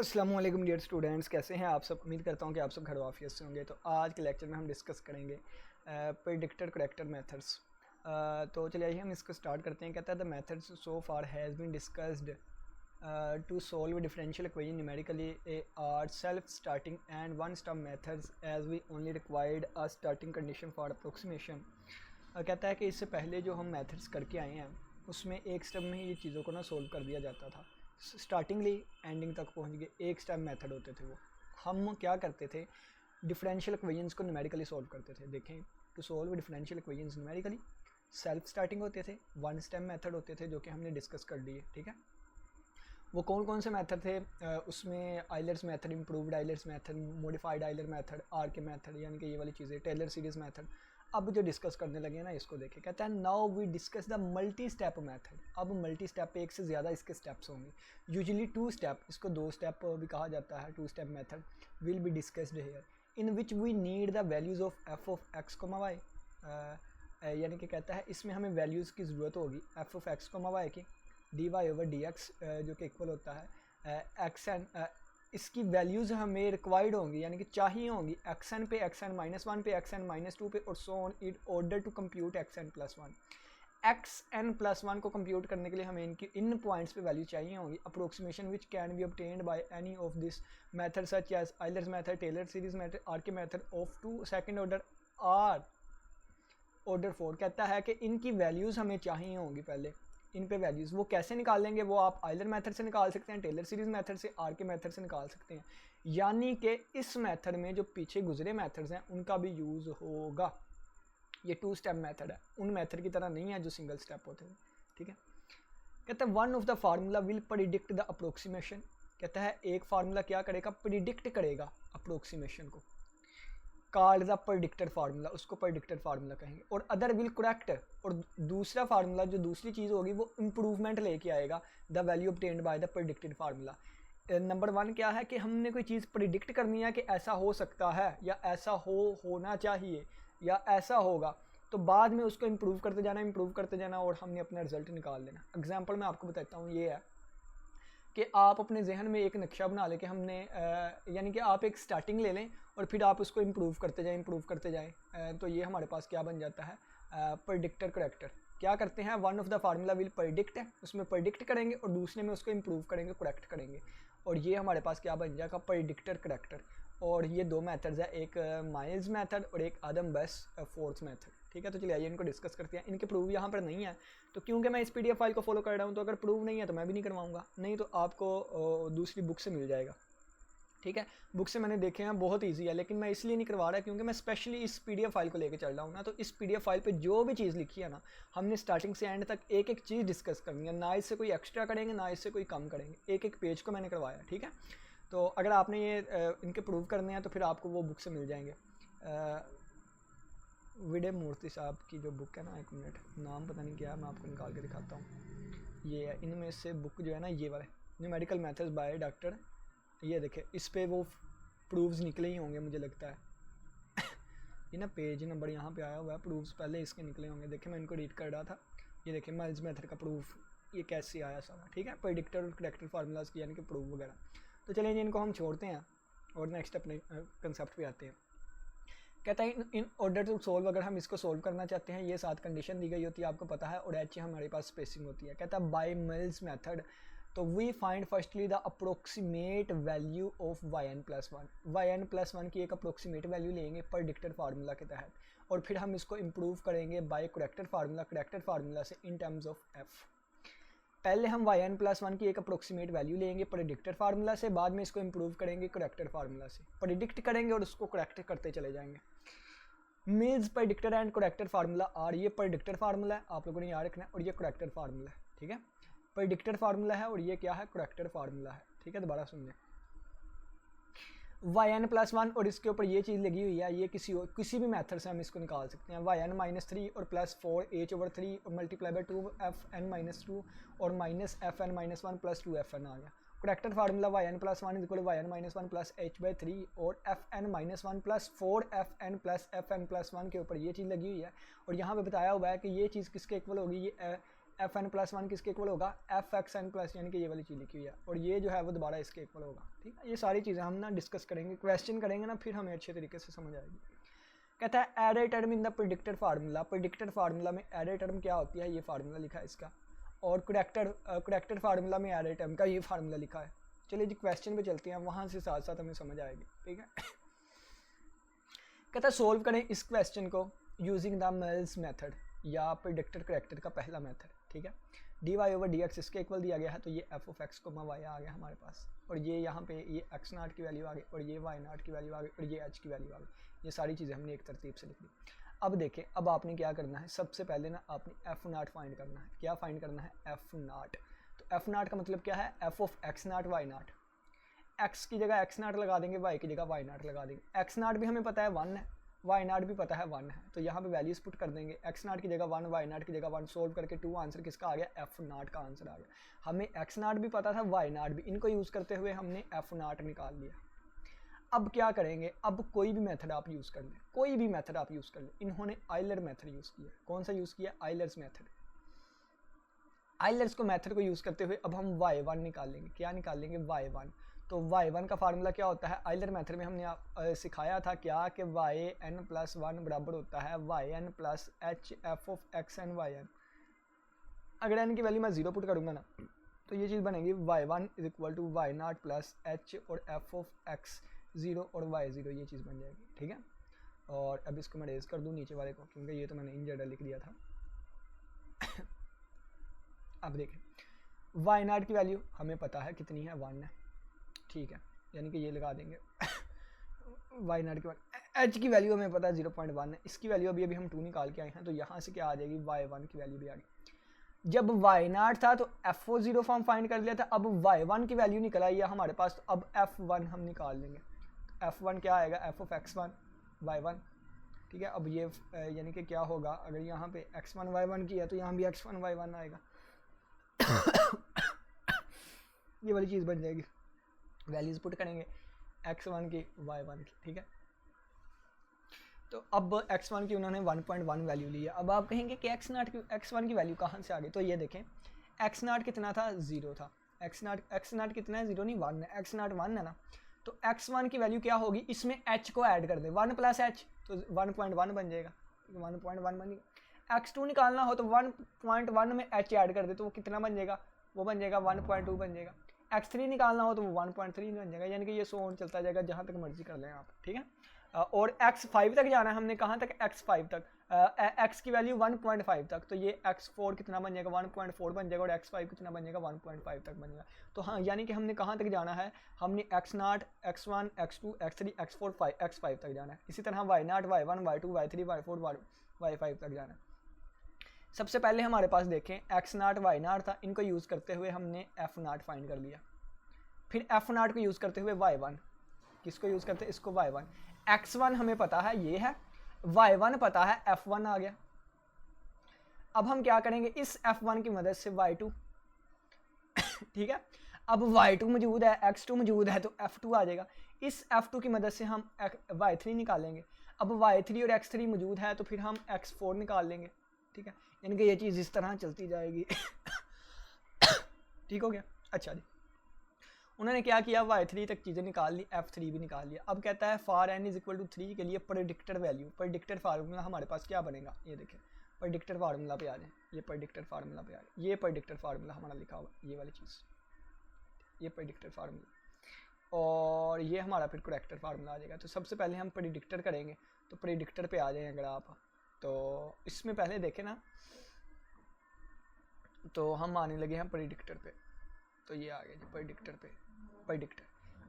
अस्सलाम वालेकुम dear students, कैसे हैं आप सब। उम्मीद करता हूं कि आप सब घर वाफियत से होंगे। तो आज के लेक्चर में हम डिस्कस करेंगे प्रेडिक्टर करेक्टर मेथड्स। तो चलिए आइए हम इसको स्टार्ट करते हैं। कहता है the methods so far has been discussed to solve differential equation numerically are self starting and one step methods as we only required a starting condition for approximation. कहता है कि इससे पहले जो हम मेथड्स करके आए हैं उसमें एक स्टेप में ही ये चीज़ों को ना सोल्व कर दिया जाता था। स्टार्टिंगली एंडिंग तक पहुंच गए, एक स्टेप मेथड होते थे वो। हम क्या करते थे, डिफरेंशियल इक्वेशंस को न्यूमेरिकली सॉल्व करते थे। देखें, to solve differential equations numerically self starting होते थे, वन स्टेप मेथड होते थे जो कि हमने डिस्कस कर लिए। ठीक है, वो कौन कौन से मेथड थे उसमें Euler's method, improved Euler's method, modified Euler method, R K method, यानी कि ये वाली चीज़ें, टेलर सीरीज मेथड। अब जो डिस्कस करने लगे हैं ना, इसको देखें। कहता है now we discuss the multi step method. अब मल्टी स्टेप पे एक से ज़्यादा इसके स्टेप्स होंगे, यूजुअली टू स्टेप, इसको दो स्टेप भी कहा जाता है। Two step method will be discussed here in which we need the values of f of x comma y. यानी कि कहता है इसमें हमें वैल्यूज़ की ज़रूरत होगी f of x comma y की, d y over d x जो कि इक्वल होता है एक्स एन। इसकी वैल्यूज़ हमें रिक्वायर्ड होंगी, यानी कि चाहिए होंगी एक्स एन पे, एक्स एन माइनस वन पे, एक्स एन माइनस टू पे, और so on in order to compute x n plus one. X n plus one को कंप्यूट करने के लिए हमें इनकी इन पॉइंट्स पे वैल्यू चाहिए होंगी। Approximation which can be obtained by any of this method such as Euler's method, Taylor series method, R K method of two second order or order four. कहता है कि इनकी वैल्यूज़ हमें चाहिए होंगी पहले, इन पे वैल्यूज़। वो कैसे निकालेंगे, वो आप आइलर मेथड से निकाल सकते हैं, टेलर सीरीज मेथड से, आर के मेथड से निकाल सकते हैं। यानी कि इस मेथड में जो पीछे गुजरे मेथड्स हैं उनका भी यूज़ होगा। ये टू स्टेप मेथड है, उन मेथड की तरह नहीं है जो सिंगल स्टेप होते हैं। ठीक है, कहता है one of the formula will predict the approximation. कहता है एक फार्मूला क्या करेगा, प्रिडिक्ट करेगा अप्रोक्सीमेशन को। कॉल्ड द प्रेडिक्टर फार्मूला, उसको प्रेडिक्टर फार्मूला कहेंगे। और अदर विल करेक्ट, और दूसरा फार्मूला जो दूसरी चीज़ होगी वो इम्प्रूवमेंट लेके आएगा the value obtained by the predicted formula. Number one क्या है कि हमने कोई चीज़ प्रिडिक्ट करनी है कि ऐसा हो सकता है, या ऐसा होना चाहिए, या ऐसा होगा, तो बाद में उसको इम्प्रूव करते जाना, इम्प्रूव करते जाना, और हमने अपना रिजल्ट निकाल लेना। एग्जाम्पल मैं आपको बताता हूँ, ये है कि आप अपने जहन में एक नक्शा बना लें कि हमने यानी कि आप एक स्टार्टिंग ले लें और फिर आप उसको इम्प्रूव करते जाएं, इम्प्रूव करते जाएं। तो ये हमारे पास क्या बन जाता है, प्रेडिक्टर करेक्टर। क्या करते हैं, one of the formula will predict है, उसमें प्रेडिक्ट करेंगे और दूसरे में उसको इम्प्रूव करेंगे, करेक्ट करेंगे, और ये हमारे पास क्या बन जाएगा, प्रेडिक्टर करेक्टर। और ये दो मेथड्स है, एक माइल्स मेथड और एक आदम बस फोर्थ मेथड। ठीक है, तो चलिए आइए इनको डिस्कस करते हैं। इनके प्रूफ यहाँ पर नहीं है, तो क्योंकि मैं इस पीडीएफ फाइल को फॉलो कर रहा हूँ, तो अगर प्रूफ नहीं है तो मैं भी नहीं करवाऊँगा, नहीं तो आपको दूसरी बुक से मिल जाएगा। ठीक है, बुक से मैंने देखे हैं, बहुत इजी है, लेकिन मैं इसलिए नहीं करवा रहा क्योंकि मैं स्पेशली इस पीडीएफ फाइल को लेकर चल रहा हूँ ना। तो इस पीडीएफ फाइल पे जो भी चीज़ लिखी है ना, हमने स्टार्टिंग से एंड तक एक एक चीज़ डिस्कस करनी है, ना इससे कोई एक्स्ट्रा करेंगे ना इससे कोई कम करेंगे, एक एक पेज को मैंने करवाया। ठीक है, तो अगर आपने ये इनके प्रूव करने हैं तो फिर आपको वो बुक से मिल जाएंगे। विडे मूर्ति साहब की जो बुक है ना, एक मिनट, नाम पता नहीं क्या है, मैं आपको निकाल के दिखाता हूँ। ये है, इनमें से बुक जो है ना, ये वाले न्यूमेरिकल मेथड्स बाय डॉक्टर, ये देखे, इस पे वो प्रूव्स निकले ही होंगे मुझे लगता है। ये ना पेज नंबर यहाँ पे आया हुआ है, प्रूव्स पहले इसके निकले होंगे। देखे, मैं इनको रीड कर रहा था, ये देखे माइल्स मेथड का प्रूफ, ये कैसे आया सारा। ठीक है, प्रेडिक्टर और करेक्टर फार्मूलाज की, यानी कि प्रूफ वगैरह। तो चलिए इनको हम छोड़ते हैं और नेक्स्ट अपने कंसेप्ट पे आते हैं। कहता है इन ऑर्डर टू सोल्व, अगर हम इसको सोल्व करना चाहते हैं, ये 7 कंडीशन दी गई होती है, आपको पता है, और एच हमारे पास स्पेसिंग होती है। कहता है बाय मिल्स मेथड, तो we find firstly the approximate value of y n plus one. Y n plus one की एक अप्रोक्सीमेट वैल्यू लेंगे प्रेडिक्टर फार्मूला के तहत, और फिर हम इसको इम्प्रूव करेंगे by corrector formula, corrector formula से इन टर्म्स ऑफ एफ। पहले हम वाई एन प्लस वन की एक अप्रोक्सीमेट वैल्यू लेंगे प्रेडिक्टर फार्मूला से, बाद में इसको इम्प्रूव करेंगे करेक्टर फार्मूला से, प्रेडिक्ट करेंगे और उसको करेक्ट करते चले जाएंगे। Means predictor and corrector formula are, ये प्रेडिक्टर फार्मूला है, आप लोगों ने याद रखना है, और ये करेक्टर फार्मूला है। ठीक है, प्रेडिक्टर फार्मूला है और ये क्या है, करेक्टर फार्मूला है। ठीक है, दोबारा सुन लें, वाई एन प्लस वन और इसके ऊपर ये चीज़ लगी हुई है, ये किसी भी मेथड से हम इसको निकाल सकते हैं। वाई एन माइनस थ्री और plus four h over three और multiply by two f n minus two और minus f n minus one plus two f n आ गया। Corrector formula y n plus one is equal y n minus one plus h by three और f n minus one plus four f n plus f n plus one के ऊपर ये चीज़ लगी हुई है, और यहाँ पे बताया हुआ है कि ये चीज़ किसके इक्वल होगी, ये एफ एन प्लस वन किसके इक्वल होगा, एफ एक्स एन प्लस, यानी कि ये वाली चीज़ लिखी हुई है, और ये जो है वो दोबारा इसके इक्वल होगा। ठीक है, ये सारी चीज़ें हम ना डिस्कस करेंगे, क्वेश्चन करेंगे ना, फिर हमें अच्छे तरीके से समझ आएगी। कहता है add a term in the predicted formula. Predicted formula में एड ए टर्म क्या होती है, ये फार्मूला लिखा है इसका, और करेक्टेड फार्मूला में एड ए टर्म का ये फार्मूला लिखा है। चलिए जी क्वेश्चन पे चलते हैं, वहाँ से साथ साथ हमें समझ आएगी। ठीक है, कहता है सोल्व करें इस क्वेश्चन को यूजिंग द मिल्स मेथड या प्रेडिक्टेड करेक्टेड का पहला मेथड। ठीक है, d y over d x इसके इक्वल दिया गया है, तो ये एफ ऑफ एक्स को वाई आ गया हमारे पास, और ये यहाँ पे ये एक्स नाट की वैल्यू आ गई, और ये वाई नाट की वैल्यू आ गई, और ये एच की वैल्यू आ गई। ये सारी चीज़ें हमने एक तरतीब से लिख ली। अब देखें, अब आपने क्या करना है, सबसे पहले ना आपने एफ नाट फाइंड करना है। क्या फाइंड करना है, एफ नाट। तो एफ नाट का मतलब क्या है, f of x naught y naught. X की जगह एक्स नाट लगा देंगे, वाई की जगह वाई नाट लगा देंगे। एक्स नाट भी हमें पता है 1 है, वाई नाट भी पता है 1 है, तो यहाँ पे वैल्यूज पुट कर देंगे। एक्स नाट की जगह 1, वाई नाट की जगह 1, सोल्व करके 2 आंसर किसका आ गया, एफ नाट का आंसर आ गया। हमें एक्स नाट भी पता था, वाई नाट भी, इनको यूज़ करते हुए हमने एफ नाट निकाल लिया। अब क्या करेंगे, अब कोई भी मेथड आप यूज़ कर लें, कोई भी मेथड आप यूज़ कर लें। इन्होंने आइलर मेथड यूज़ किया। कौन सा यूज़ किया, आइलर्स मेथड। आइलर्स को मेथड को यूज़ करते हुए अब हम y1 निकालेंगे। क्या निकालेंगे, y1। तो y1 का फार्मूला क्या होता है, आइलर मेथड में हमने सिखाया था क्या कि yn प्लस 1 बराबर होता है yn plus h f of x n y n. अगर n की वैल्यू मैं 0 पुट करूँगा ना, तो ये चीज़ बनेगी y1 is equal to y naught plus h और एफ ऑफ एक्स 0 और y0, ये चीज़ बन जाएगी। ठीक है, और अब इसको मैं रेज कर दूँ नीचे वाले को, क्योंकि ये तो मैंने इन जनरल लिख दिया था। अब देखें, वाई नाट की वैल्यू हमें पता है कितनी है, 1 है। ठीक है, यानी कि ये लगा देंगे वाई नाट की वैल्यू। एच की वैल्यू हमें पता है 0.1 है, इसकी वैल्यू अभी हम 2 निकाल के आए हैं, तो यहाँ से क्या आ जाएगी, y1 की वैल्यू भी आ गई। जब वाई नाट था तो FO0 फॉर्म फाइंड कर लिया था, अब y1 की वैल्यू निकल आई है हमारे पास, तो अब F1 हम निकाल लेंगे। F1 क्या आएगा, एफ ऑफ x1 y1। ठीक है, अब ये यानी कि क्या होगा, अगर यहाँ पे x1 y1 की है तो यहाँ भी x1 y1 आएगा। ये वाली चीज़ बन जाएगी। वैल्यूज पुट करेंगे x1 की y1 की। ठीक है, तो अब x1 की उन्होंने 1.1 वैल्यू ली है। अब आप कहेंगे कि x1 की वैल्यू कहाँ से आ गई, तो ये देखें, x0 कितना था, 0 था। x0 कितना है, 0 नहीं 1 है, x0 1 है ना, तो x1 की वैल्यू क्या होगी, इसमें h को ऐड कर दे, 1 प्लस h, तो 1.1 बन जाएगा, 1.1 बन जाएगा। x2 निकालना हो तो 1.1 में h ऐड कर दे, तो वो कितना बन जाएगा, वो बन जाएगा 1.2 बन जाएगा। x3 निकालना हो तो वो 1.3 बन जाएगा, यानी कि ये 100 चलता जाएगा, जहाँ तक मर्जी कर लें आप। ठीक है, और x5 तक जाना है हमने, कहाँ तक, x5 तक, x की वैल्यू 1.5 तक, तो ये x4 कितना बन जाएगा, 1.4 बन जाएगा, और x5 कितना बन जाएगा, 1.5 तक बन जाएगा। तो हाँ, यानी कि हमने कहाँ तक जाना है, हमने x0, x1, x2, x3, x4, x5 तक जाना है। इसी तरह y0, y1, y2, y3, y4, y5 तक जाना है। सबसे पहले हमारे पास देखें x0, y0 था, इनको यूज़ करते हुए हमने f0 फाइंड कर लिया। फिर f0 को यूज़ करते हुए y1, किसको यूज़ करते हैं, इसको y1। x1 हमें पता है ये है, y1 पता है, f1 आ गया। अब हम क्या करेंगे, इस f1 की मदद से y2। ठीक है, अब y2 मौजूद है, x2 मौजूद है, तो f2 आ जाएगा। इस f2 की मदद से हम y3 निकालेंगे। अब y3 और x3 मौजूद है, तो फिर हम x4 निकाल लेंगे। ठीक है, यानी कि ये चीज़ इस तरह चलती जाएगी। ठीक हो गया, अच्छा जी। उन्होंने क्या किया, y3 तक चीज़ें निकाल ली, f3 भी निकाल लिया। अब कहता है for n is equal to 3 के लिए प्रेडिक्टेड वैल्यू, प्रेडिक्टेड फार्मूला हमारे पास क्या बनेगा, ये देखें, प्रेडिक्टेड फार्मूला पे आ जाए, ये प्रेडिक्टेड फार्मूला पे आ जाए, ये प्रेडिक्टेड फार्मूला हमारा लिखा हुआ, ये वाली चीज़, ये प्रेडिक्टेड फार्मूला, और ये हमारा फिर करेक्टेड फार्मूला आ जाएगा। तो सबसे पहले हम प्रेडिक्टर करेंगे, तो प्रेडिक्टर पे आ जाए अगर आप, तो इसमें पहले देखें ना, तो हम आने लगे हैं प्रेडिक्टर पे, तो ये आ गया जी प्रेडिक्टर पे, प्रेडिक्टर।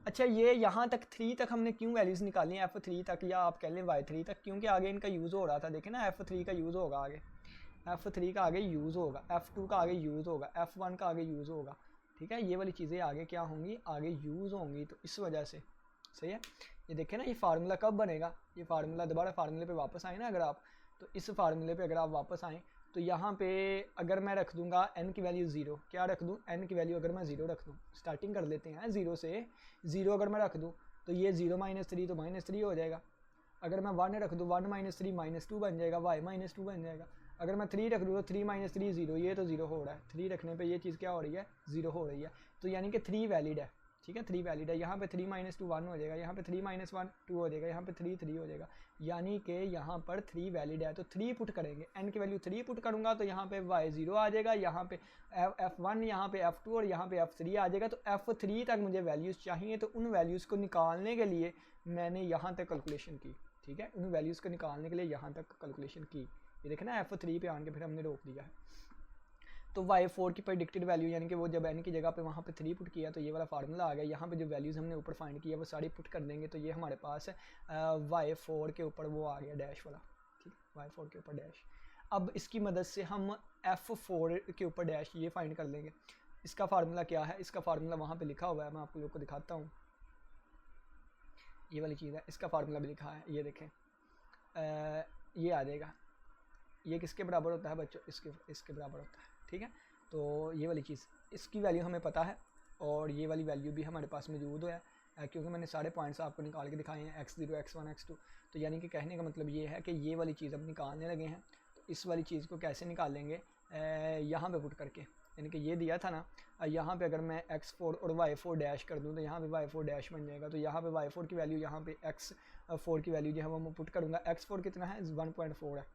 अच्छा, ये यहाँ तक 3 तक हमने क्यों वैल्यूज़ निकाली हैं, f3 तक, या आप कह लें y3 तक, क्योंकि आगे इनका यूज़ हो रहा था। देखें ना, f3 का यूज़ होगा आगे, f3 का आगे यूज़ होगा, f2 का आगे यूज़ होगा, f1 का आगे यूज़ होगा। ठीक है, ये वाली चीज़ें आगे क्या होंगी, आगे यूज़ होंगी, तो इस वजह से सही है। ये देखें ना, ये फार्मूला कब बनेगा, ये फार्मूला दोबारा फार्मूले पे वापस आए ना अगर आप, तो इस फार्मूले पे अगर आप वापस आएँ, तो यहाँ पे अगर मैं रख दूंगा n की वैल्यू 0, क्या रख दूँ, n की वैल्यू अगर मैं 0 रख दूँ, स्टार्टिंग कर लेते हैं 0 से, 0 अगर मैं रख दूँ, तो ये 0 - 3 तो -3 हो जाएगा। अगर मैं 1 रख दूँ, 1 - 3 -2 बन जाएगा, y -2 बन जाएगा। अगर मैं 3 रख दूँ तो 3 माइनस 3 0, ये तो 0 हो रहा है, 3 रखने पे ये चीज़ क्या हो रही है, 0 हो रही है। तो यानी कि 3 वैलिड है, ठीक है, 3 वैलिड है। यहाँ पे 3 माइनस 2 1 हो जाएगा, यहाँ पे 3 माइनस 1 2 हो जाएगा, यहाँ पे 3 3 हो जाएगा, यानी कि यहाँ पर 3 वैलिड है। तो 3 पुट करेंगे, n की वैल्यू 3 पुट करूँगा तो यहाँ पे y0 आ जाएगा, यहाँ पे f1, यहाँ पे f2 और यहाँ पे f3 आ जाएगा। तो f3 तक मुझे वैल्यूज़ चाहिए, तो उन वैल्यूज़ को निकालने के लिए मैंने यहाँ तक कैलकुलेशन की, ठीक है, उन वैल्यूज़ को निकालने के लिए यहाँ तक कैलकुलेशन की। ये देखें ना, f3 पे आन के फिर हमने रोक दिया है। तो y4 की प्रेडिक्टेड वैल्यू यानी कि वो जब n की जगह पे वहाँ पे 3 पुट किया तो ये वाला फार्मूला आ गया। यहाँ पे जो वैल्यूज़ हमने ऊपर फाइंड किया वो सारी पुट कर देंगे, तो ये हमारे पास है y4 के ऊपर वो आ गया डैश वाला, ठीक, y4 के ऊपर डैश। अब इसकी मदद से हम f4 के ऊपर डैश ये फाइंड कर लेंगे। इसका फार्मूला क्या है, इसका फार्मूला वहाँ पर लिखा हुआ है, मैं आप लोगों को दिखाता हूँ। ये वाली चीज़ है, इसका फार्मूला भी लिखा है, ये देखें, ये आ जाएगा। ये किसके बराबर होता है बच्चों, इसके बराबर होता है, ठीक है। तो ये वाली चीज़, इसकी वैल्यू हमें पता है और ये वाली वैल्यू भी हमारे पास मौजूद है, क्योंकि मैंने सारे पॉइंट्स आपको निकाल के दिखाए हैं, x0 x1 x2। तो यानी कि कहने का मतलब ये है कि ये वाली चीज़ अब निकालने लगे हैं। तो इस वाली चीज़ को कैसे निकालेंगे, यहाँ पे पुट करके, यानी कि ये दिया था ना, यहाँ पे अगर मैं x4 और y4 डैश कर दूँ तो यहाँ पे y4 डैश बन जाएगा। तो यहाँ पे y4 की वैल्यू, यहाँ पे x4 की वैल्यू जो है वो मैं पुट करूँगा। x4 कितना है, 1.4 है,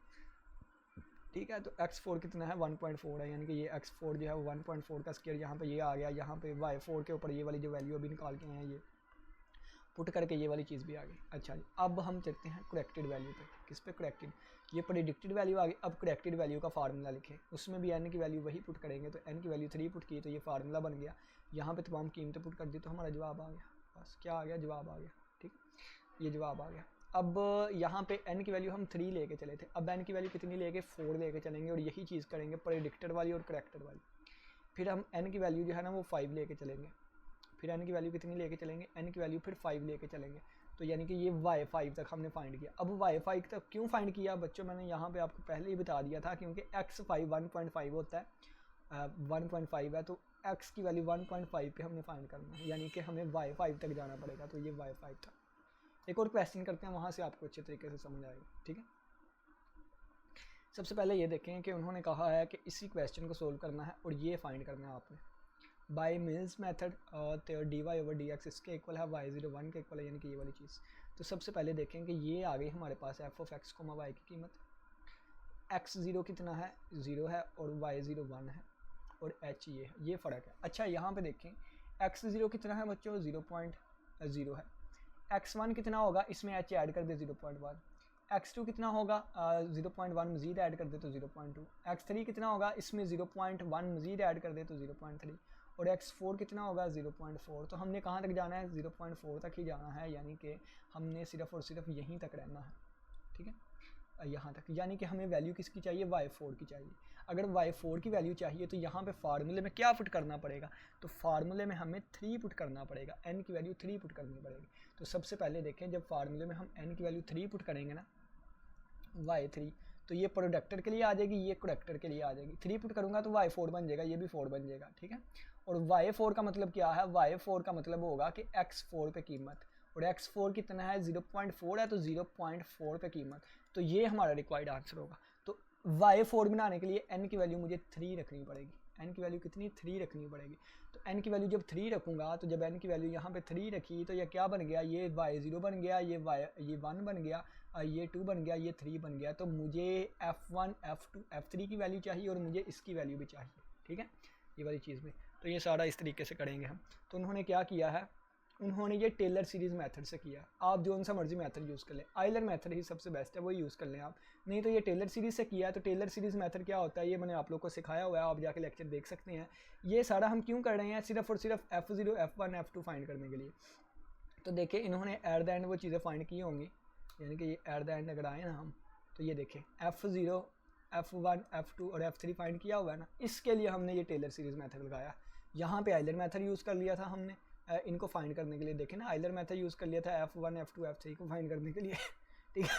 ठीक है। तो x4 कितना है, 1.4 है, यानी कि ये x4 जो है 1.4 का स्क्वायर यहाँ पे ये आ गया। यहाँ पे y4 के ऊपर ये वाली जो वैल्यू अभी निकाल के आए हैं ये पुट करके ये वाली चीज़ भी आ गई। अच्छा जी, अब हम चलते हैं करेक्टेड वैल्यू पे। किस पे, करेक्टेड। ये प्रेडिक्टेड वैल्यू आ गई। अब करेक्टेड वैल्यू का फार्मूला लिखें, उसमें भी n की वैल्यू वही पुट करेंगे। तो n की वैल्यू 3 पुट की तो ये फार्मूला बन गया। यहाँ पे तमाम कीमतें पुट कर दी तो हमारा जवाब आ गया। बस क्या आ गया, जवाब आ गया, ठीक, ये जवाब आ गया। अब यहाँ पे n की वैल्यू हम 3 लेके चले थे, अब n की वैल्यू कितनी लेके, 4 लेके चलेंगे और यही चीज़ करेंगे प्रेडिक्टेड वाली और करेक्टेड वाली। फिर हम n की वैल्यू जो है ना वो 5 लेके चलेंगे, फिर n की वैल्यू कितनी लेके चलेंगे, n की वैल्यू फिर 5 लेके चलेंगे। तो यानी कि ये y5 तक हमने फाइंड किया। अब y5 तक क्यों फाइंड किया बच्चों, मैंने यहाँ पे आपको पहले ही बता दिया था, क्योंकि x5 1.5 होता है, 1.5 है, तो x की वैल्यू 1.5 पे हमने फाइंड करना है, यानी कि हमें y5 तक जाना पड़ेगा। तो ये y5 था। एक और क्वेश्चन करते हैं, वहाँ से आपको अच्छे तरीके से समझ आएगा, ठीक है। सबसे पहले ये देखें कि उन्होंने कहा है कि इसी क्वेश्चन को सोल्व करना है और ये फाइंड करना है आपने बाय मिल्स मेथड, और d y over d x इसके इक्वल है, y0 1 के इक्वल है, यानी कि ये वाली चीज़। तो सबसे पहले देखें कि ये आ गई हमारे पास f ऑफ x, y की कीमत। x0 कितना है, 0 है, और y0 1 है, और h ये फ़र्क है। अच्छा, यहाँ पे देखें x0 कितना है बच्चों, 0.0 है। x1 कितना होगा, इसमें h ऐड कर दे 0.1। x2 कितना होगा, 0.1 मज़ीद ऐड कर दे तो 0.2। x3 कितना होगा, इसमें 0.1 मज़ीद ऐड कर दे तो 0.3। और x4 कितना होगा, 0.4। तो हमने कहाँ तक जाना है, 0.4 तक ही जाना है, यानी कि हमने सिर्फ और सिर्फ यहीं तक रहना है, ठीक है, यहाँ तक। यानी कि हमें वैल्यू किसकी चाहिए, y4 की चाहिए। अगर y4 की वैल्यू चाहिए तो यहाँ पे फार्मूले में क्या पुट करना पड़ेगा, तो फार्मूले में हमें 3 पुट करना पड़ेगा, n की वैल्यू 3 पुट करनी पड़ेगी। तो सबसे पहले देखें, जब फार्मूले में हम n की वैल्यू 3 पुट करेंगे ना, y3, तो ये प्रोडक्टर के लिए आ जाएगी, ये करेक्टर के लिए आ जाएगी। 3 पुट करूँगा तो y4 बन जाएगा, ये भी 4 बन जाएगा, ठीक है। और y4 का मतलब क्या है, y4 का मतलब होगा कि x4 पे कीमत, और x4 कितना है, 0.4 है, तो 0.4 पे कीमत। तो ये हमारा रिक्वायर्ड आंसर होगा। तो y4 बनाने के लिए n की वैल्यू मुझे 3 रखनी पड़ेगी। n की वैल्यू कितनी, 3 रखनी पड़ेगी। तो n की वैल्यू जब 3 रखूँगा, तो जब n की वैल्यू यहाँ पे 3 रखी तो ये क्या बन गया, ये y0 बन गया, ये 1 बन गया, ये 2 बन गया, ये 3 बन गया। तो मुझे f1 f2 f3 की वैल्यू चाहिए और मुझे इसकी वैल्यू भी चाहिए, ठीक है, ये वाली चीज़ भी। तो ये सारा इस तरीके से करेंगे हम। तो उन्होंने क्या किया है, उन्होंने ये टेलर सीरीज़ मेथड से किया। आप जो सा मर्जी मेथड यूज़ कर लें, आइलर मेथड ही सबसे बेस्ट है, वही यूज़ कर लें आप। नहीं तो ये टेलर सीरीज़ से किया। तो टेलर सीरीज़ मेथड क्या होता है, ये मैंने आप लोग को सिखाया हुआ है, आप जाके लेक्चर देख सकते हैं। ये सारा हम क्यों कर रहे हैं, सिर्फ और सिर्फ f0 f1 f2 फाइंड करने के लिए। तो देखिए, इन्होंने एट द एंड वो चीज़ें फाइंड की होंगी, यानी कि ये एट द एंड अगर आए ना हम, तो ये देखें f0 f1 f2 और f3 फाइंड किया हुआ है ना, इसके लिए हमने ये टेलर सीरीज़ मेथड लगाया। यहाँ पे आइलर मेथड यूज़ कर लिया था हमने इनको फाइंड करने के लिए। देखें ना, आइलर मेथड यूज़ कर लिया था f1 f2 f3 को फाइंड करने के लिए, ठीक है।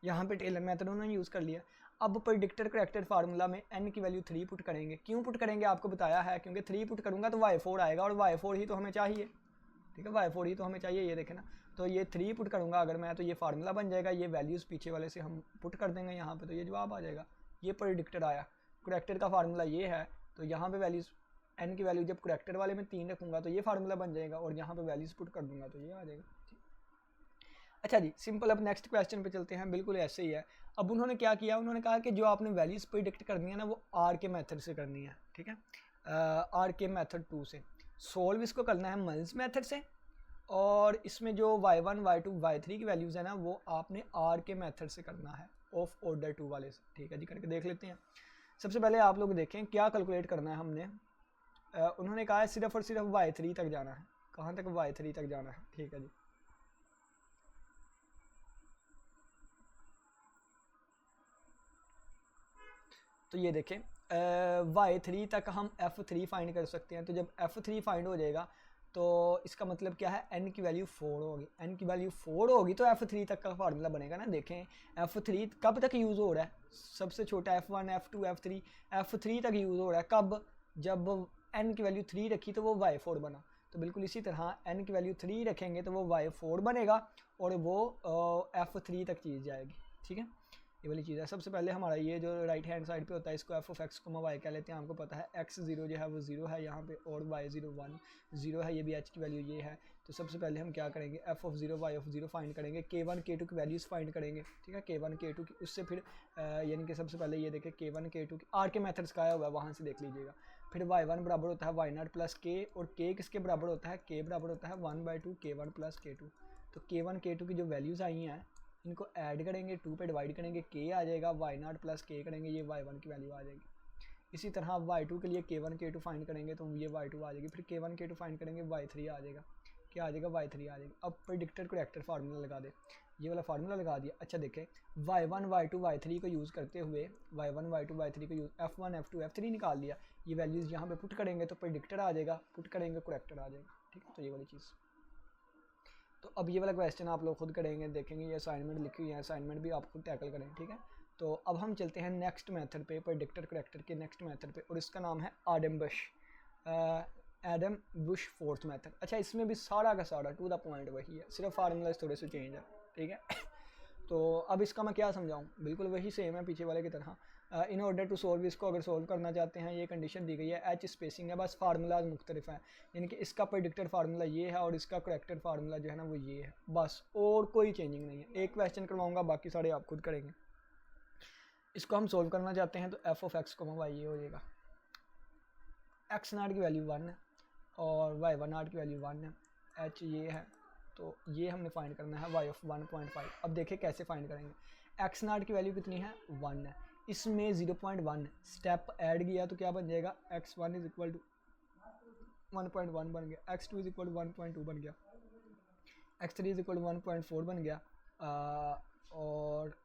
यहाँ पे टेलर मेथड उन्होंने यूज़ कर लिया। अब प्रेडिक्टर करेक्टेड फार्मूला में n की वैल्यू 3 पुट करेंगे। क्यों पुट करेंगे आपको बताया है, क्योंकि 3 पुट करूँगा तो y4 आएगा, और y4 ही तो हमें चाहिए, ठीक है, y4 ही तो हमें चाहिए। ये देखें ना, तो ये 3 पुट करूँगा अगर मैं, तो ये फार्मूला बन जाएगा, ये वैल्यूज़ पीछे वाले से हम पुट कर देंगे यहाँ पे, तो ये जवाब आ जाएगा। ये प्रेडिक्टर आया, करेक्टर का फार्मूला ये है, तो यहाँ पे वैल्यूज़ n की वैल्यू जब करेक्टर वाले में 3 रखूँगा तो ये फार्मूला बन जाएगा, और यहाँ पे वैल्यूज़ पुट कर दूंगा तो ये आ जाएगा। अच्छा जी, सिंपल। अब नेक्स्ट क्वेश्चन पे चलते हैं, बिल्कुल ऐसे ही है। अब उन्होंने क्या किया, उन्होंने कहा कि जो आपने वैल्यूज़ प्रिडिक्ट करनी है ना, वो आर के मेथड से करनी है, ठीक है, आर के मेथड 2 से। सोल्व इसको करना है मल्स मेथड से, और इसमें जो y1 y2 y3 की वैल्यूज़ है ना, वो आपने आर के मेथड से करना है, ऑफ ऑर्डर 2 वाले से। ठीक है जी, करके देख लेते हैं। सबसे पहले आप लोग देखें क्या कैलकुलेट करना है हमने। उन्होंने कहा है सिर्फ और सिर्फ y3 तक जाना है। कहाँ तक? y3 तक जाना है। ठीक है जी, तो ये देखें y3 तक हम f3 फाइंड कर सकते हैं। तो जब f3 फाइंड हो जाएगा तो इसका मतलब क्या है, n की वैल्यू 4 होगी। n की वैल्यू 4 होगी तो f3 तक का फार्मूला बनेगा ना। देखें f3 कब तक यूज़ हो रहा है, सबसे छोटा f1 f2 f3 तक यूज़ हो रहा है। कब? जब n की वैल्यू 3 रखी तो वो y4 बना। तो बिल्कुल इसी तरह n की वैल्यू 3 रखेंगे तो वो y4 बनेगा, और वो f3 तक चीज़ जाएगी। ठीक है, ये वाली चीज़ है। सबसे पहले हमारा ये जो राइट हैंड साइड पे होता है, इसको एफ ऑफ एक्स को वाई कह लेते हैं। हमको पता है x0 जो है वो 0 है यहाँ पे, और y0 1 0 है, ये भी h की वैल्यू ये है। तो सबसे पहले हम क्या करेंगे, f of 0 y of 0 find करेंगे, k1 k2 की वैल्यूज़ फाइंड करेंगे। ठीक है, k1 k2 की, उससे फिर यानी कि सबसे पहले ये देखें k1 k2 की आर के मेथड्स का आया हुआ है, वहाँ से देख लीजिएगा। फिर y1 बराबर होता है y0 प्लस k, और k किसके बराबर होता है, k बराबर होता है 1/2 k1 प्लस k2। तो k1 k2 की जो वैल्यूज़ आई हैं इनको ऐड करेंगे, 2 पे डिवाइड करेंगे, k आ जाएगा, y0 प्लस k करेंगे, ये y1 की वैल्यू आ जाएगी। इसी तरह y2 के लिए k1 k2 फाइंड करेंगे तो ये y2 आ जाएगी। फिर k1 k2 फाइंड करेंगे, y3 आ जाएगा। क्या आ जाएगा? y3 आ जाएगा। अब प्रेडिक्टर करेक्टर फार्मूला लगा दे, ये वाला फार्मूला लगा दिया। अच्छा देखें, y1 y2 y3 को यूज़ करते हुए y1 y2 y3 को यूज़ f1 f2 f3 निकाल लिया। ये वैल्यूज़ यहाँ पे पुट करेंगे तो प्रेडिक्टर आ जाएगा, पुट करेंगे करेक्टर आ जाएगा। ठीक है, तो ये वाली चीज़। तो अब ये वाला क्वेश्चन आप लोग खुद करेंगे, देखेंगे ये असाइनमेंट लिखी हुई है, असाइनमेंट भी आप खुद टैकल करें। ठीक है, तो अब हम चलते हैं नेक्स्ट मेथड पे, प्रेडिक्टर करेक्टर के नेक्स्ट मेथड पे, और इसका नाम है एडम बुश फोर्थ मेथड। अच्छा, इसमें भी सारा का सारा टू द पॉइंट वही है, सिर्फ फार्मूला थोड़े से चेंज है। ठीक है तो अब इसका मैं क्या समझाऊँ, बिल्कुल वही सेम है पीछे वाले की तरह। इन ऑर्डर टू सोल्व, इसको अगर सोल्व करना चाहते हैं, ये कंडीशन दी गई है, एच स्पेसिंग है, बस फार्मूलाज मुख्तलिफ हैं। यानी कि इसका प्रेडिक्टर फार्मूला ये है और इसका करेक्टर फार्मूला जो है ना वो ये है, बस और कोई चेंजिंग नहीं है। एक क्वेश्चन करवाऊंगा, बाकी सारे आप खुद करेंगे। इसको हम सोल्व करना चाहते हैं तो एफ ऑफ एक्स को वाई ये हो जाएगा, एक्स नाट की वैल्यू 1 है और वाई वन नाट की वैल्यू 1 है, एच ये है, तो ये हमने फाइंड करना है y ऑफ 1.5। अब देखें कैसे फाइंड करेंगे। एक्स नाट की वैल्यू कितनी है? 1 है, इसमें 0.1 स्टेप ऐड किया तो क्या बन जाएगा, x1 इज इक्वल टू 1.1 बन गया, x2 इज इक्वल टू 1.2 बन गया, x3 इज इक्वल टू 1.4 बन गया, और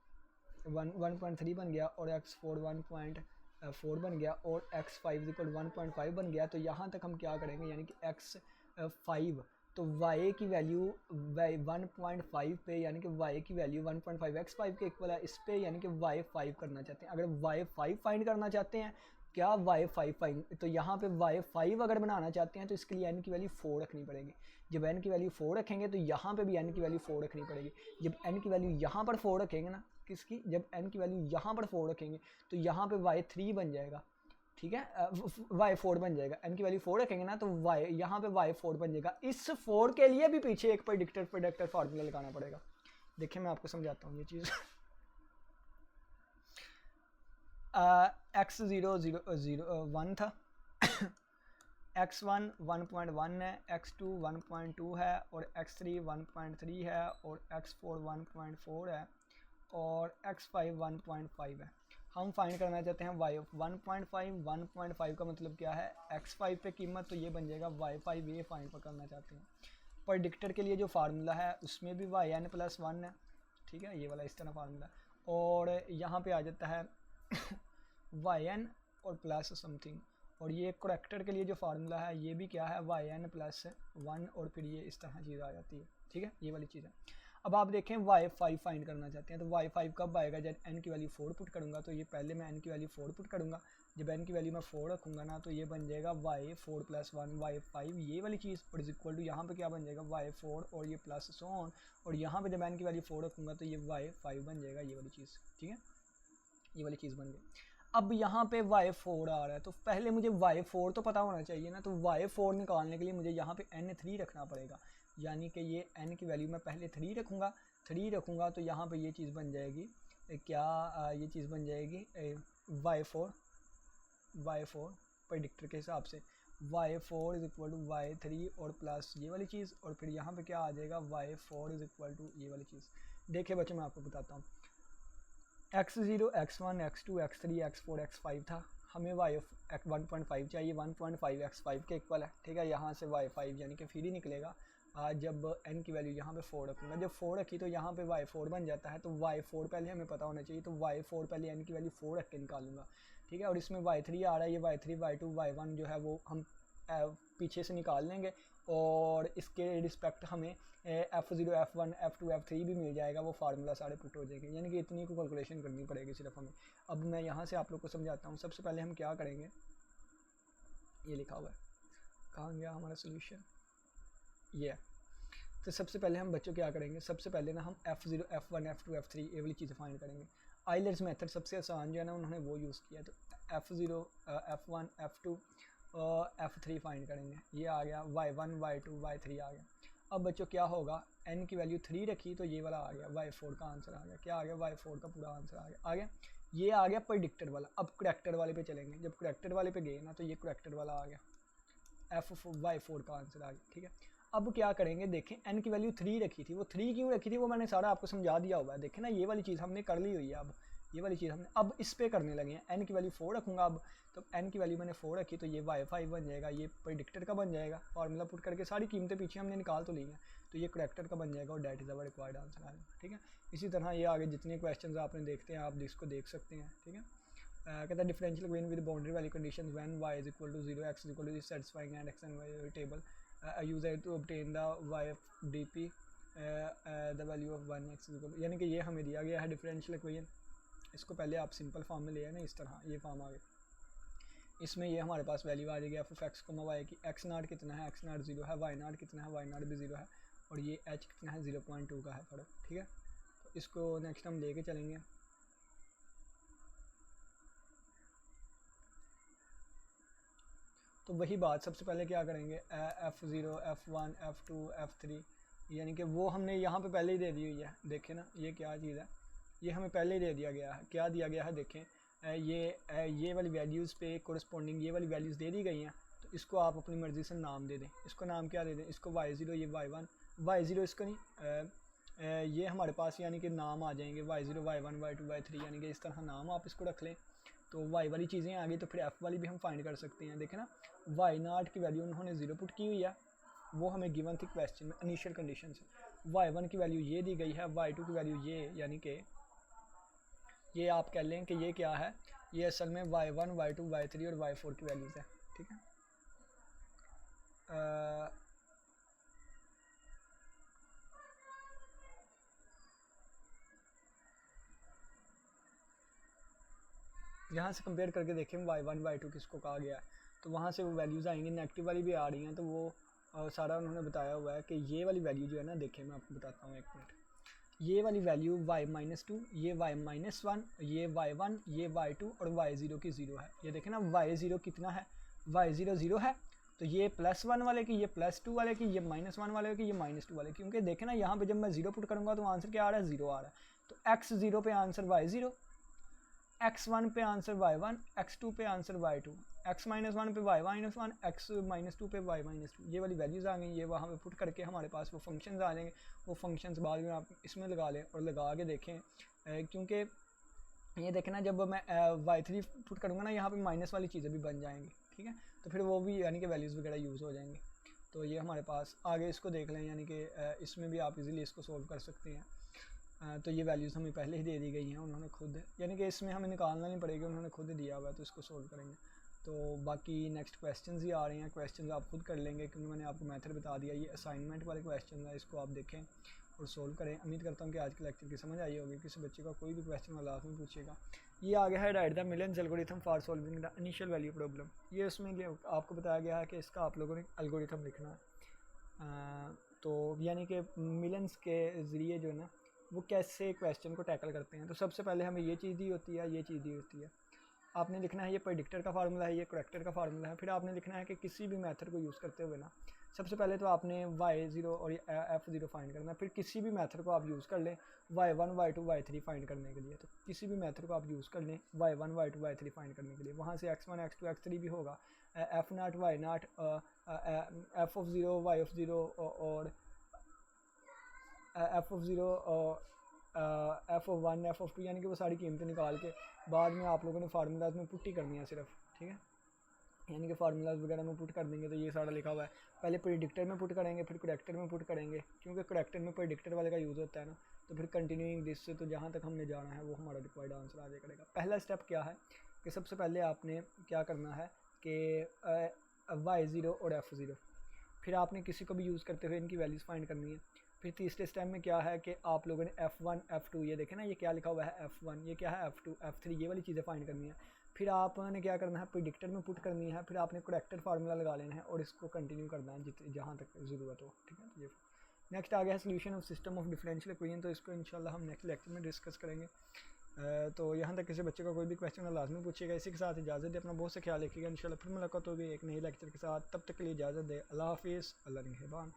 1.3 बन गया, और x4 1.4 बन गया, और x5 इज इक्वल टू 1.5 बन गया। तो यहाँ तक हम क्या करेंगे, यानी कि x5, तो y की वैल्यू 1.5 पे, यानी कि y की वैल्यू 1.5 x5 के इक्वल है, इस पे यानी कि y5 करना चाहते हैं। अगर y5 फाइंड करना चाहते हैं, क्या y5 फाइंड, तो यहाँ पे y5 अगर बनाना चाहते हैं तो इसके लिए n की वैल्यू 4 रखनी पड़ेगी। जब n की वैल्यू 4 रखेंगे तो यहाँ पे भी n की वैल्यू 4 रखनी पड़ेगी। जब n की वैल्यू यहाँ पर 4 रखेंगे ना, किसकी, जब n की वैल्यू यहाँ पर 4 रखेंगे तो यहाँ पे y3 बन जाएगा। ठीक है, y4 बन जाएगा। n की वैल्यू 4 रखेंगे ना तो y यहाँ पे y4 बन जाएगा। इस 4 के लिए भी पीछे एक प्रेडिक्टर फार्मूला लगाना पड़ेगा। देखिए मैं आपको समझाता हूँ ये चीज़। x0 था, x1 1.1 है, x2 1.2 है, और x3 1.3 है, और x4 1.4 है, और x5 1.5 है। हम फाइंड करना चाहते हैं y ऑफ 1.5 का मतलब क्या है, x5 पे कीमत, तो ये बन जाएगा y5, ये फाइंड करना चाहते हैं। प्रेडिक्टर के लिए जो फार्मूला है उसमें भी yn प्लस 1 है। ठीक है, ये वाला इस तरह फार्मूला, और यहाँ पे आ जाता है yn और प्लस समथिंग, और ये करेक्टर के लिए जो फार्मूला है ये भी क्या है, yn प्लस 1, और फिर ये इस तरह चीज़ आ जाती है। ठीक है, ये वाली चीज़ है। अब आप देखें y5 फाइंड करना चाहते हैं तो y5 कब आएगा, जब n की वैल्यू 4 पुट करूँगा। तो ये पहले मैं n की वैल्यू 4 पुट करूँगा, जब n की वैल्यू मैं 4 रखूँगा ना तो ये बन जाएगा y4 प्लस 1 y5, ये वाली चीज़, और इज इक्वल टू यहाँ पे क्या बन जाएगा y4 और ये प्लस सो ऑन, और यहाँ पे जब n की वैल्यू 4 रखूँगा तो ये y5 बन जाएगा, ये वाली चीज़। ठीक है, ये वाली चीज़ बन गई। अब यहाँ पे y4 आ रहा है, तो पहले मुझे y4 तो पता होना चाहिए ना, तो y4 निकालने के लिए मुझे यहाँ पे n3 रखना पड़ेगा, यानी कि ये n की वैल्यू मैं पहले 3 रखूँगा तो यहाँ पे ये चीज़ बन जाएगी क्या, ये चीज़ बन जाएगी y4 प्रेडिक्टर के हिसाब से y4 is equal to y3 और प्लस ये वाली चीज़, और फिर यहाँ पे क्या आ जाएगा y4 इज इक्वल टू ये वाली चीज़। देखिए बच्चों मैं आपको बताता हूँ, x0 x1 x2 x3 x4 x5 था, हमें y 1.5 चाहिए, 1.5 x5 के इक्वल है, ठीक है। यहाँ से y5 यानी कि फिर ही निकलेगा जब n की वैल्यू यहाँ पे 4 रखूँगा, जब 4 रखी तो यहाँ पे y4 बन जाता है, तो y4 पहले हमें पता होना चाहिए, तो y4 पहले n की वैल्यू 4 रख के निकालूंगा, ठीक है। और इसमें y3 आ रहा है, ये y3 y2 y1 जो है वो हम पीछे से निकाल लेंगे, और इसके रिस्पेक्ट हमें f0 f1 f2 f3 भी मिल जाएगा, वो फार्मूला सारे पुट हो जाएंगे, यानी कि इतनी को कैलकुलेशन करनी पड़ेगी सिर्फ हमें। अब मैं यहाँ से आप लोग को समझाता हूँ। सबसे पहले हम क्या करेंगे, ये लिखा हुआ है, कहाँ गया हमारा सोल्यूशन, ये है। तो सबसे पहले हम बच्चों क्या करेंगे, सबसे पहले ना हम f0 f1 f2 f3 ये वाली चीज़ें फाइंड करेंगे। आइलर्स मेथड सबसे आसान जो है ना उन्होंने वो यूज़ किया, तो f0 f1 f2 f3 find करेंगे, ये आ गया y1 y2 y3 आ गया। अब बच्चों क्या होगा, n की वैल्यू 3 रखी तो ये वाला आ गया, y4 का आंसर आ गया, क्या आ गया, y4 का पूरा आंसर आ गया। ये आ गया प्रेडिक्टर वाला। अब करेक्टर वाले पे चलेंगे, जब करेक्टर वाले पे गए ना तो ये करेक्टर वाला आ गया, y4 का आंसर आ गया, ठीक है। अब क्या करेंगे, देखें n की वैल्यू 3 रखी थी, वो 3 क्यों रखी थी वो मैंने सारा आपको समझा दिया हुआ है, देखें ना ये वाली चीज़ हमने कर ली हुई है। अब ये वाली चीज़ हमने अब इस पे करने लगे हैं, n की वैल्यू 4 रखूँगा अब, तो n की वैल्यू मैंने 4 रखी तो ये y5 बन जाएगा, ये प्रेडिक्टर का बन जाएगा, फार्मूला पुट करके सारी कीमतें पीछे हमने निकाल तो ली हैं, तो ये करेक्टर का बन जाएगा और that is our required answer आएगा, ठीक है। इसी तरह ये आगे जितने क्वेश्चन आपने देखते हैं आप इसको देख सकते हैं, ठीक है। कहता है डिफरेंशियल इक्वेशन विद बाउंड्री वाली condition when y is equal to 0 x is equal to satisfying and x and y table use to obtain the y/dp the value of 1x is equal, यानी कि ये हमें दिया गया है differential equation. इसको पहले आप सिंपल फॉर्म में ले आए ना, इस तरह ये फॉर्म आ गया। इसमें ये हमारे पास वैल्यू आ जाएगी f x y की, x नॉट कितना है, x नॉट 0 है, y नॉट कितना है, y नॉट भी 0 है, और ये h कितना है 0.2 का है फ़र्क, ठीक है। तो इसको नेक्स्ट हम लेके चलेंगे। तो वही बात, सबसे पहले क्या करेंगे, f0 f1 f2 f3, यानी कि वो हमने यहाँ पे पहले ही दे दी हुई है, देखें ना ये क्या चीज़ है, ये हमें पहले ही दे दिया गया है। क्या दिया गया है देखें, ये वाली वैल्यूज़ पे कोरस्पॉन्डिंग ये वाली वैल्यूज़ दे दी गई हैं, तो इसको आप अपनी मर्ज़ी से नाम दे दें। इसको नाम क्या दे दें, इसको y0 ये y1 y0 इसको नहीं ये हमारे पास यानी कि नाम आ जाएंगे y0 y1 y2 y3, यानी कि इस तरह नाम आप इसको रख लें। तो y वाली चीज़ें आ गई, तो फिर f वाली भी हम फाइंड कर सकते हैं। देखें ना y नॉट की वैल्यू उन्होंने 0 पुट की हुई है, वो हमें गिवन थी क्वेश्चन में इनिशियल कंडीशन से। y1 की वैल्यू ये दी गई है, y2 की वैल्यू ये, यानी कि ये आप कह लें कि ये क्या है, ये असल में y1 y2 y3 और y4 की वैल्यूज़ है, ठीक है। यहाँ से कंपेयर करके देखें y1 y2 किसको कहा गया है, तो वहाँ से वो वैल्यूज़ आएंगी, नेगेटिव वाली भी आ रही हैं, तो वो सारा उन्होंने बताया हुआ है कि ये वाली वैल्यू जो है ना, देखें मैं आपको बताता हूँ एक मिनट, ये वाली वैल्यू y-2, ये y-1, ये y1, ये y2 और y0 की 0 है। ये देखें ना y0 कितना है, y0 0 है, तो ये +1 वाले की, ये +2 वाले की, ये -1 वाले की, ये -2 वाले की, क्योंकि देखें ना यहाँ पे जब मैं 0 पुट करूँगा तो आंसर क्या आ रहा है, 0 आ रहा है। तो x0 पे आंसर y0, x1 पे आंसर y1, x2 पे आंसर y2, x-1 पे y-1, x-2 पे y-2, ये वाली वैल्यूज़ आ गई। ये वहाँ पे पुट करके हमारे पास वो फंक्शंस आ जाएंगे, वो फंक्शंस बाद में आप इसमें लगा लें और लगा के देखें, क्योंकि ये देखें ना जब मैं y3 पुट करूँगा ना यहाँ पे माइनस वाली चीज़ें भी बन जाएंगी, ठीक है। तो फिर वो भी यानी कि वैल्यूज़ वगैरह यूज़ हो जाएंगी। तो ये हमारे पास आगे इसको देख लें, यानी कि इसमें भी आप इजीली इसको सोल्व कर सकते हैं। तो ये वैल्यूज़ हमें पहले ही दे दी गई हैं उन्होंने खुद, यानी कि इसमें हमें निकालना नहीं पड़ेगा, उन्होंने खुद दिया हुआ है, तो इसको सोल्व करेंगे। तो बाकी नेक्स्ट क्वेश्चंस ही आ रहे हैं, क्वेश्चंस आप खुद कर लेंगे क्योंकि मैंने आपको मेथड बता दिया। ये असाइनमेंट वाले क्वेश्चन है, इसको आप देखें और सोल्व करें। उम्मीद करता हूँ कि आज के लेक्चर की समझ आई होगी। किसी बच्चे का कोई भी क्वेश्चन वाला लास्ट में पूछेगा। ये आ गया है right the millions algorithm for solving the initial value problem. ये उसमें आपको बताया गया है कि इसका आप लोगों ने एल्गोरिथम लिखना है। तो यानी कि मिलियंस के ज़रिए जो है ना वो कैसे क्वेश्चन को टैकल करते हैं। तो सबसे पहले हमें ये चीज़ दी होती है, ये चीज़ दी होती है। आपने लिखना है ये प्रेडिक्टर का फार्मूला है, ये करेक्टर का फार्मूला है। फिर आपने लिखना है कि किसी भी मेथड को यूज़ करते हुए ना, सबसे पहले तो आपने y0 और f0 फाइंड करना है। फिर किसी भी मेथड को आप यूज़ कर लें y1 y2 y3 फाइंड करने के लिए। तो किसी भी मेथड को आप यूज़ कर लें y1 y2 y3 फाइंड करने के लिए। वहाँ से x1 x2 x3 भी होगा, f0 y0 f(0) y(0) और f(0) f(1) f(2), यानी कि वो सारी कीमतें निकाल के बाद में आप लोगों ने फार्मूलाज में पुट ही करनी है सिर्फ, ठीक है। यानी कि फार्मूलाज वगैरह में पुट कर देंगे तो ये सारा लिखा हुआ है। पहले प्रेडिक्टर में पुट करेंगे, फिर करेक्टर में पुट करेंगे, क्योंकि करेक्टर में प्रेडिक्टर वाले का यूज़ होता है ना। तो फिर कंटिन्यूइंग दिस से तो जहाँ तक हमने जाना है वो हमारा रिक्वायर्ड आंसर आ जाए करेगा। पहला स्टेप क्या है कि सबसे पहले आपने क्या करना है कि y0 और f0, फिर आपने किसी को भी यूज़ करते हुए इनकी वैल्यूज़ फाइंड करनी है। फिर तीसरे स्टेप में क्या है कि आप लोगों ने f1 f2, ये देखें ना ये क्या लिखा हुआ है f1, ये क्या है f2 f3, ये वाली चीज़ें फाइंड करनी है। फिर आपने क्या करना है प्रेडिक्टर में पुट करनी है। फिर आपने करेक्टर फार्मूला लगा लेना है और इसको कंटिन्यू करना है जहाँ तक ज़रूरत हो, ठीक है। ये नेक्स्ट आ गया है solution of system of differential equation. तो इसको इंशाल्लाह हम नेक्स्ट लेक्चर में डिस्कस करेंगे। तो यहाँ तक किसी बच्चे का कोई भी क्वेश्चन लाजमी पूछिएगा। इसी के साथ इजाज़त दे, अपना बहुत से ख्याल रखिएगा। इंशाल्लाह फिर मुलाकात होगी एक नई लेक्चर के साथ। तब तक के लिए इजाज़त दे। अल्लाह हाफिज़, अल्लाह निगहबान।